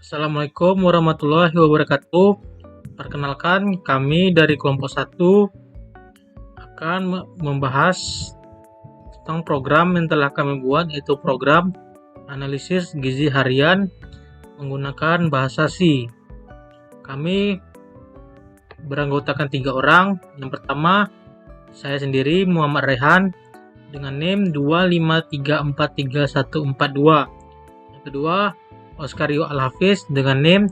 Assalamualaikum warahmatullahi wabarakatuh. Perkenalkan, kami dari kelompok 1 akan membahas tentang program yang telah kami buat, yaitu program analisis gizi harian menggunakan bahasa C. Kami beranggotakan 3 orang. Yang pertama, saya sendiri Muhammad Rehan dengan NIM 253434142. Yang kedua, Oskario Al-Hafiz dengan NIM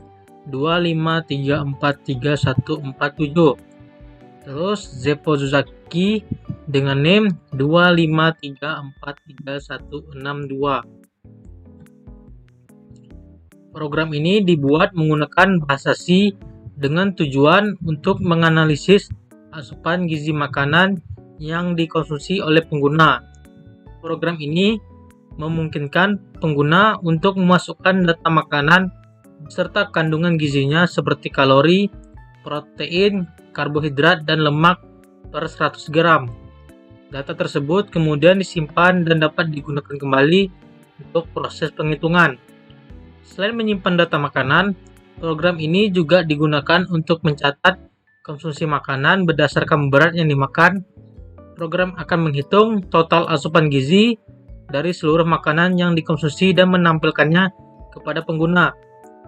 253434147. Terus Zepo Zuzaki dengan NIM 253434162. Program ini dibuat menggunakan bahasa C dengan tujuan untuk menganalisis asupan gizi makanan yang dikonsumsi oleh pengguna. Program ini memungkinkan pengguna untuk memasukkan data makanan serta kandungan gizinya seperti kalori, protein, karbohidrat, dan lemak per 100 gram. Data tersebut kemudian disimpan dan dapat digunakan kembali untuk proses penghitungan. Selain menyimpan data makanan, program ini juga digunakan untuk mencatat konsumsi makanan berdasarkan berat yang dimakan. Program akan menghitung total asupan gizi dari seluruh makanan yang dikonsumsi dan menampilkannya kepada pengguna.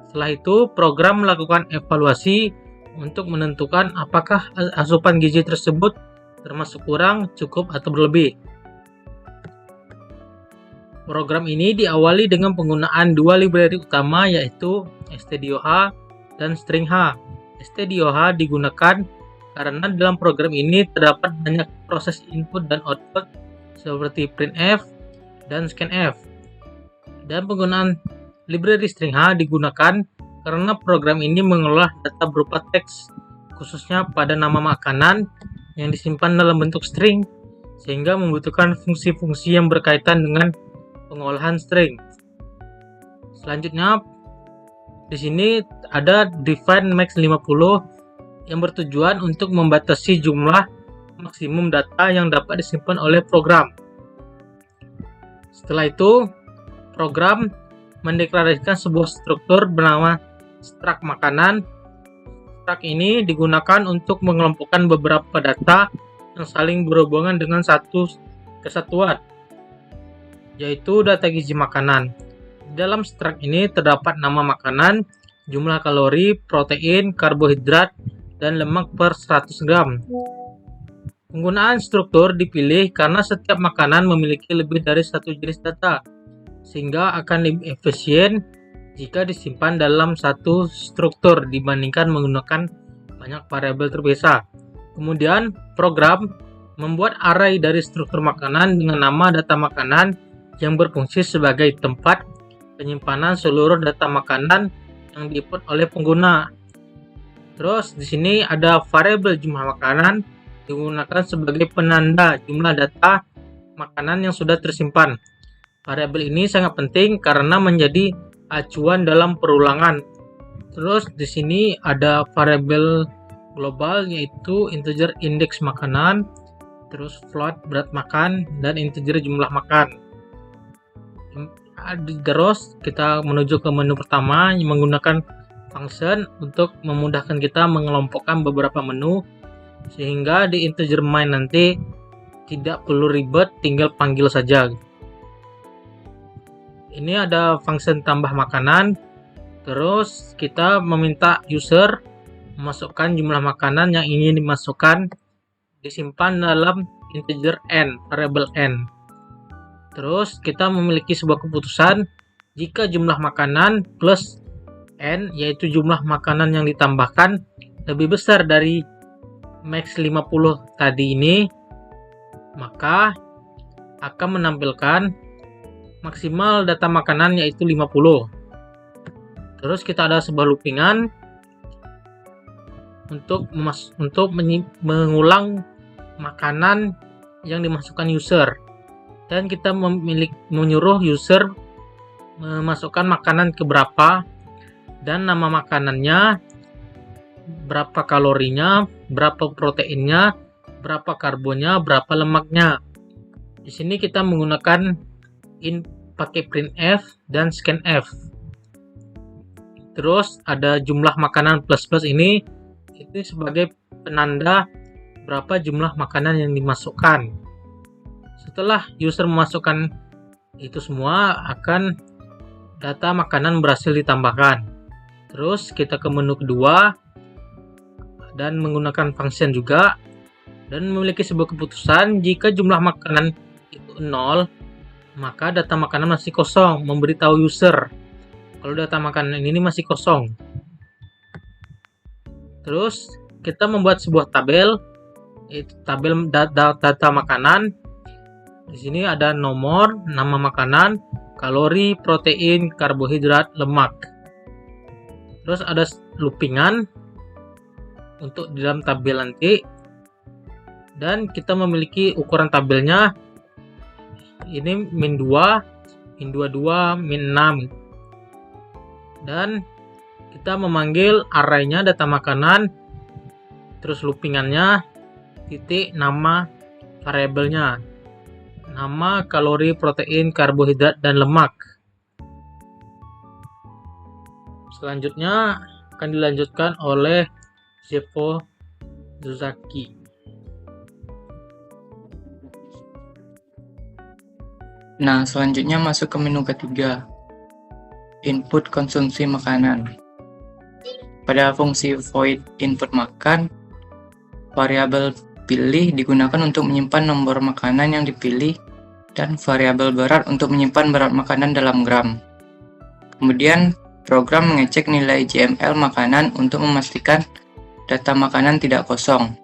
Setelah itu, program melakukan evaluasi untuk menentukan apakah asupan gizi tersebut termasuk kurang, cukup, atau berlebih. Program ini diawali dengan penggunaan dua library utama, yaitu stdoh dan stringh. stdoh digunakan karena dalam program ini terdapat banyak proses input dan output seperti printf dan scanf. Dan penggunaan library stringh digunakan karena program ini mengolah data berupa teks, khususnya pada nama makanan yang disimpan dalam bentuk string, sehingga membutuhkan fungsi-fungsi yang berkaitan dengan pengolahan string. Selanjutnya, di sini ada define max 50 yang bertujuan untuk membatasi jumlah maksimum data yang dapat disimpan oleh program. Setelah itu, program mendeklarasikan sebuah struktur bernama struct makanan. Struct ini digunakan untuk mengelompokkan beberapa data yang saling berhubungan dengan satu kesatuan, yaitu data gizi makanan. Dalam struct ini terdapat nama makanan, jumlah kalori, protein, karbohidrat, dan lemak per 100 gram. Penggunaan struktur dipilih karena setiap makanan memiliki lebih dari satu jenis data, sehingga akan lebih efisien jika disimpan dalam satu struktur dibandingkan menggunakan banyak variabel terpisah. Kemudian, program membuat array dari struktur makanan dengan nama data makanan yang berfungsi sebagai tempat penyimpanan seluruh data makanan yang diinput oleh pengguna. Terus di sini ada variabel jumlah makanan digunakan sebagai penanda jumlah data makanan yang sudah tersimpan. Variabel ini sangat penting karena menjadi acuan dalam perulangan. Terus di sini ada variabel global, yaitu integer indeks makanan, terus float berat makan, dan integer jumlah makan. Terus kita menuju ke menu pertama yang menggunakan function untuk memudahkan kita mengelompokkan beberapa menu, sehingga di integer main nanti tidak perlu ribet, tinggal panggil saja. Ini ada function tambah makanan. Terus kita meminta user memasukkan jumlah makanan yang ingin dimasukkan, disimpan dalam integer n, variable n. Terus kita memiliki sebuah keputusan jika jumlah makanan plus n, yaitu jumlah makanan yang ditambahkan, lebih besar dari max 50 tadi ini, maka akan menampilkan maksimal data makanan, yaitu 50. Terus kita ada sebuah loopingan untuk mengulang makanan yang dimasukkan user, dan kita menyuruh user memasukkan makanan ke berapa dan nama makanannya, berapa kalorinya, berapa proteinnya, berapa karbonnya, berapa lemaknya. Di sini kita menggunakan pakai printf dan scanf. Terus ada jumlah makanan plus ini itu sebagai penanda berapa jumlah makanan yang dimasukkan. Setelah user memasukkan itu semua, akan data makanan berhasil ditambahkan. Terus kita ke menu kedua dan menggunakan function juga, dan memiliki sebuah keputusan jika jumlah makanan itu 0, maka data makanan masih kosong, memberitahu user kalau data makanan ini masih kosong. Terus kita membuat sebuah tabel, itu tabel data makanan. Di sini ada nomor, nama makanan, kalori, protein, karbohidrat, lemak. Terus ada loopingan untuk di dalam tabel nanti, dan kita memiliki ukuran tabelnya ini min 2, min 22, min 6. Dan kita memanggil array-nya data makanan, terus loopingannya, titik nama variabelnya, nama, kalori, protein, karbohidrat, dan lemak. Selanjutnya akan dilanjutkan oleh Zefo Zuzaki. Nah, selanjutnya masuk ke menu ketiga, input konsumsi makanan. Pada fungsi void input makan, variabel pilih digunakan untuk menyimpan nomor makanan yang dipilih dan variabel berat untuk menyimpan berat makanan dalam gram. Kemudian, program mengecek nilai JML makanan untuk memastikan data makanan tidak kosong.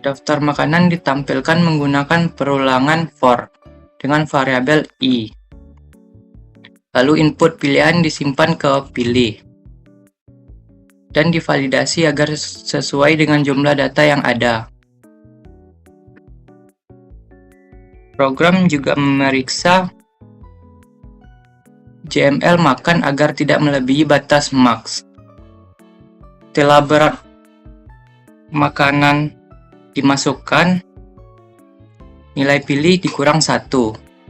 Daftar makanan ditampilkan menggunakan perulangan for dengan variabel i. Lalu input pilihan disimpan ke pilih dan divalidasi agar sesuai dengan jumlah data yang ada. Program juga memeriksa JML makan agar tidak melebihi batas max. Setelah berat makanan dimasukkan, nilai pilih dikurang 1,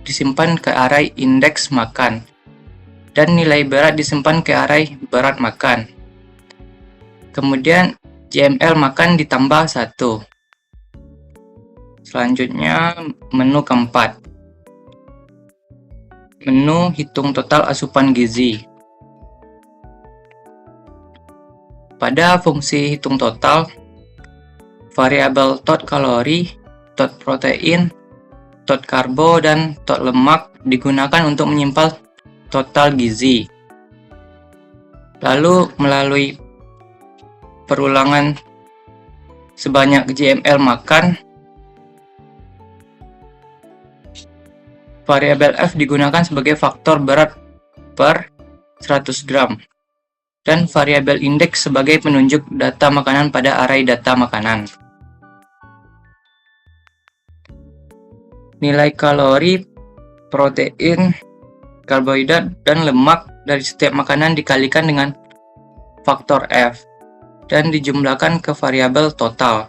disimpan ke array indeks makan, dan nilai berat disimpan ke array berat makan. Kemudian JML makan ditambah 1. Selanjutnya menu keempat, menu hitung total asupan gizi. Pada fungsi hitung total, variabel tot kalori, tot protein, tot karbo, dan tot lemak digunakan untuk menyimpan total gizi. Lalu melalui perulangan sebanyak JML makan, variabel F digunakan sebagai faktor berat per 100 gram, dan variabel indeks sebagai penunjuk data makanan pada array data makanan. Nilai kalori, protein, karbohidrat, dan lemak dari setiap makanan dikalikan dengan faktor F dan dijumlahkan ke variabel total.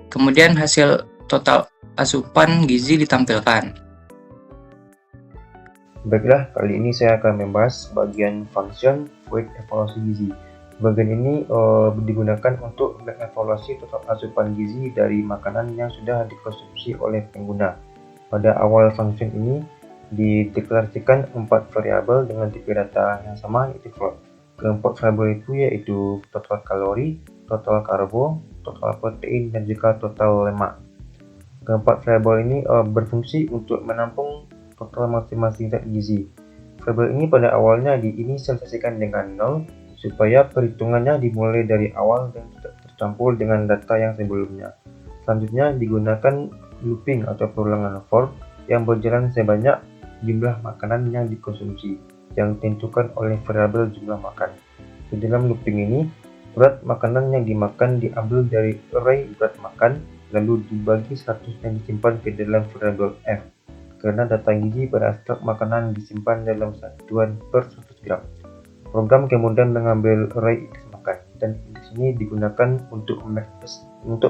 Kemudian hasil total asupan gizi ditampilkan. Baiklah, kali ini saya akan membahas bagian function void evaluasi gizi. Bagian ini digunakan untuk mengevaluasi total asupan gizi dari makanan yang sudah dikonsumsi oleh pengguna. Pada awal function ini dideklarasikan 4 variabel dengan tipe data yang sama, yaitu float. Keempat variabel itu yaitu total kalori, total karbo, total protein, dan juga total lemak. Keempat variabel ini berfungsi untuk menampung total masing-masing zat gizi. Variabel ini pada awalnya diinisialisasikan dengan 0 supaya perhitungannya dimulai dari awal dan tidak tercampur dengan data yang sebelumnya. Selanjutnya digunakan looping atau perulangan for yang berjalan sebanyak jumlah makanan yang dikonsumsi yang ditentukan oleh variabel jumlah makan. Di dalam looping ini, berat makanan yang dimakan diambil dari array berat makan lalu dibagi 100 yang disimpan ke dalam variabel F. Karena data gizi pada setiap makanan disimpan dalam satuan per 100 gram. Program kemudian mengambil array indeks makan, dan indeks ini digunakan untuk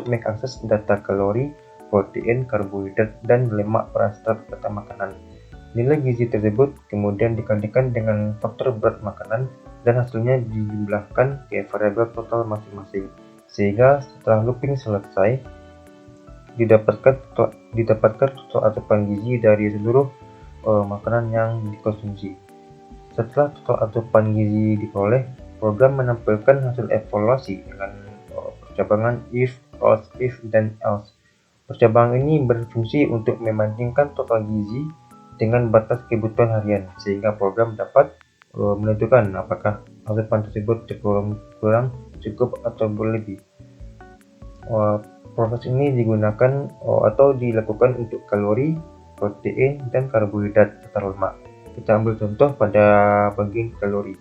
mengakses data kalori, protein, karbohidrat, dan lemak pada setiap data makanan. Nilai gizi tersebut kemudian dikalikan dengan faktor berat makanan dan hasilnya dijumlahkan ke variabel total masing-masing. Sehingga setelah looping selesai, didapatkan total asupan gizi dari seluruh makanan yang dikonsumsi. Setelah total asupan gizi diperoleh, program menampilkan hasil evaluasi dengan percabangan if, else, if, dan else. Percabangan ini berfungsi untuk membandingkan total gizi dengan batas kebutuhan harian, sehingga program dapat menentukan apakah asupan tersebut kurang, cukup, atau berlebih. Proses ini digunakan atau dilakukan untuk kalori, protein, dan karbohidrat serta lemak. Kita ambil contoh pada bagian kalori.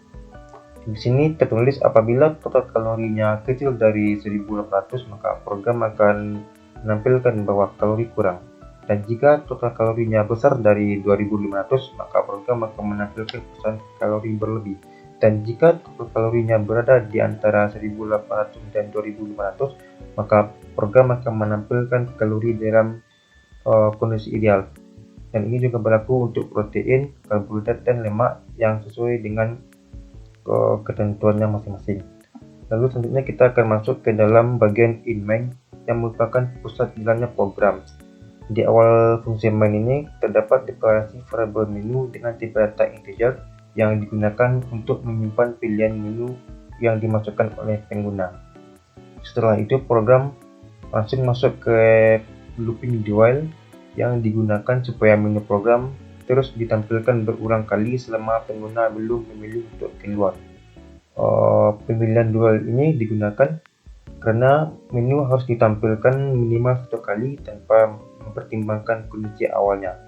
Di sini tertulis apabila total kalorinya kecil dari 1800, maka program akan menampilkan bahwa kalori kurang. Dan jika total kalorinya besar dari 2500, maka program akan menampilkan pesan kalori berlebih. Dan jika total kalorinya berada di antara 1800 dan 2500, maka program akan menampilkan kalori dalam kondisi ideal. Dan ini juga berlaku untuk protein, karbohidrat, dan lemak yang sesuai dengan ketentuannya masing-masing. Lalu selanjutnya kita akan masuk ke dalam bagian in main yang merupakan pusat jalannya program. Di awal fungsi main ini terdapat deklarasi variabel menu dengan tipe data integer yang digunakan untuk menyimpan pilihan menu yang dimasukkan oleh pengguna. Setelah itu program langsung masuk ke looping do while yang digunakan supaya menu program terus ditampilkan berulang kali selama pengguna belum memilih untuk keluar. Pemilihan do while ini digunakan karena menu harus ditampilkan minimal satu kali tanpa mempertimbangkan kondisi awalnya.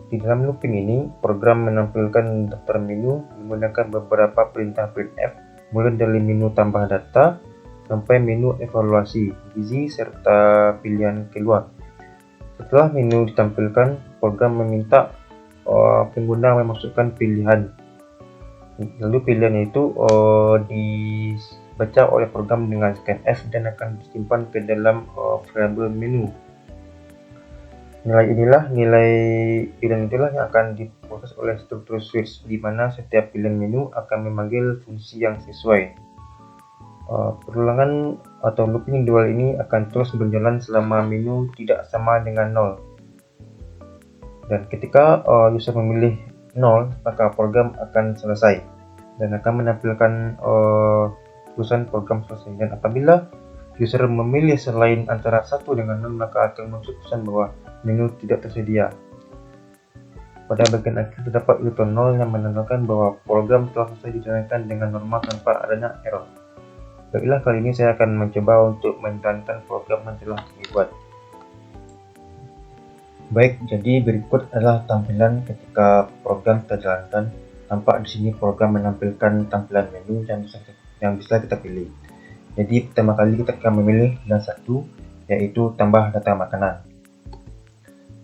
Di dalam looping ini, program menampilkan daftar menu menggunakan beberapa perintah printf, mulai dari menu tambah data sampai menu evaluasi, gizi, serta pilihan keluar. Setelah menu ditampilkan, program meminta pengguna memasukkan pilihan. Lalu pilihan itu dibaca oleh program dengan scanf dan akan disimpan ke dalam variabel menu. Nilai pilihan itulah yang akan diproses oleh struktur switch, di mana setiap pilihan menu akan memanggil fungsi yang sesuai. Perulangan atau looping dual ini akan terus berjalan selama menu tidak sama dengan 0. Dan ketika user memilih 0, maka program akan selesai dan akan menampilkan tulisan program selesai. Dan apabila user memilih selain antara 1 dengan 0, maka akan muncul pesan bahwa menu tidak tersedia. Pada bagian akhir terdapat ruton 0 yang menandakan bahwa program telah selesai dijalankan dengan normal tanpa adanya error. Baiklah, kali ini saya akan mencoba untuk menjalankan program yang telah dibuat. Baik, jadi berikut adalah tampilan ketika program terjalankan. Tampak di sini program menampilkan tampilan menu yang bisa kita pilih. Jadi pertama kali kita akan memilih pilihan 1, yaitu tambah data makanan.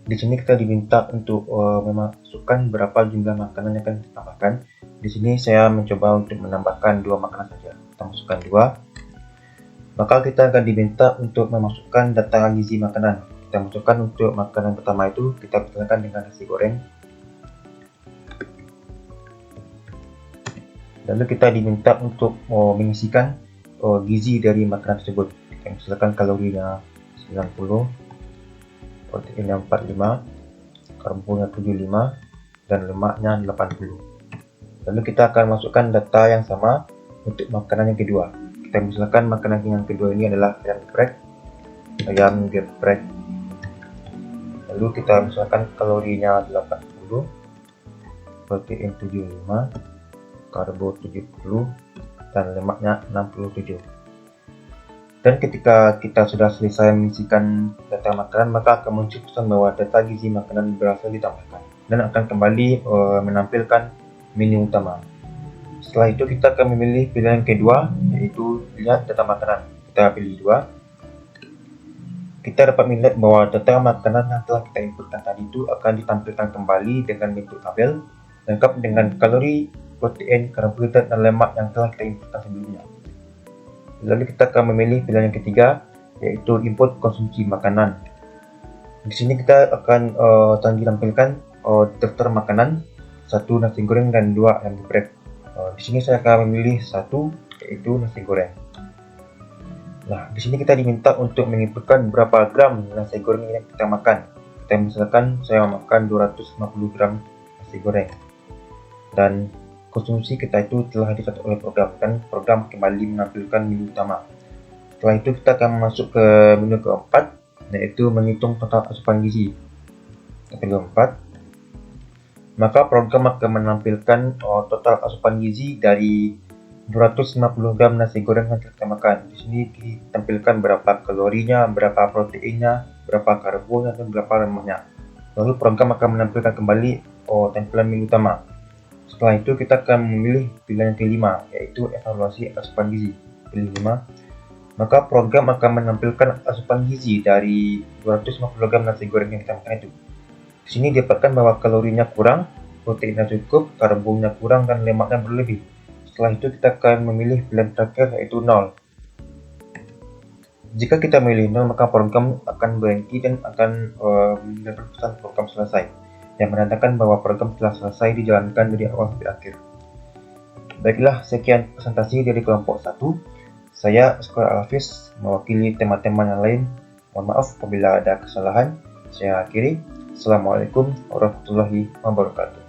Di sini kita diminta untuk memasukkan berapa jumlah makanan yang akan ditambahkan. Di sini saya mencoba untuk menambahkan 2 makanan saja. Kita masukkan 2. Maka kita akan diminta untuk memasukkan data gizi makanan. Kita masukkan untuk makanan pertama itu, kita perkenalkan dengan nasi goreng. Lalu kita diminta untuk mengisikan gizi dari makanan tersebut. Kita misalkan kalorinya 90, proteinnya 45, karbonnya 75, dan lemaknya 80. Lalu kita akan masukkan data yang sama untuk makanan yang kedua. Kita misalkan makanan yang kedua ini adalah ayam geprek. Lalu kita misalkan kalorinya 80, protein 75, karbo 70, dan lemaknya 67. Dan ketika kita sudah selesai mengisikan data makanan, maka akan muncul pesan bahwa data gizi makanan berhasil ditambahkan dan akan kembali menampilkan menu utama. Setelah itu kita akan memilih pilihan kedua, yaitu lihat data makanan. Kita pilih 2. Kita dapat melihat bahwa data makanan yang telah kita inputkan tadi itu akan ditampilkan kembali dengan bentuk tabel lengkap dengan kalori, protein, karbohidrat, dan lemak yang telah kita inputkan sebelumnya. Lalu kita akan memilih pilihan yang ketiga, yaitu input konsumsi makanan. Di sini kita akan ditampilkan daftar makanan, 1 nasi goreng dan 2 ayam geprek. Di sini saya akan memilih 1, yaitu nasi goreng. Nah, di sini kita diminta untuk menginputkan berapa gram nasi goreng yang kita makan. Kita misalkan saya makan 250 gram nasi goreng. Dan konsumsi kita itu telah dicatat oleh program, dan program kembali menampilkan menu utama. Setelah itu kita akan masuk ke menu keempat, yaitu menghitung total asupan gizi. Yang keempat, maka program akan menampilkan total asupan gizi dari 250 gram nasi goreng yang kita makan. Di sini ditampilkan berapa kalorinya, berapa proteinnya, berapa karbonya, dan berapa lemaknya. Lalu program akan menampilkan kembali tampilan menu utama. Setelah itu kita akan memilih pilihan yang kelima, yaitu evaluasi asupan gizi. Pilih 5. Maka program akan menampilkan asupan gizi dari 250 gram nasi goreng yang kita makan itu. Di sini didapatkan bahwa kalorinya kurang, proteinnya cukup, karbonnya kurang, dan lemaknya berlebih. Setelah itu kita akan memilih pilihan terakhir, yaitu 0. Jika kita memilih 0, maka program akan berhenti dan akan mendapat pesan program selesai, yang menandakan bahwa program telah selesai dijalankan dari awal sampai akhir. Baiklah, sekian presentasi dari kelompok 1. Saya, Sekolah Al-Hafiz, mewakili teman-teman yang lain. Mohon maaf apabila ada kesalahan. Saya akhiri. Assalamualaikum warahmatullahi wabarakatuh.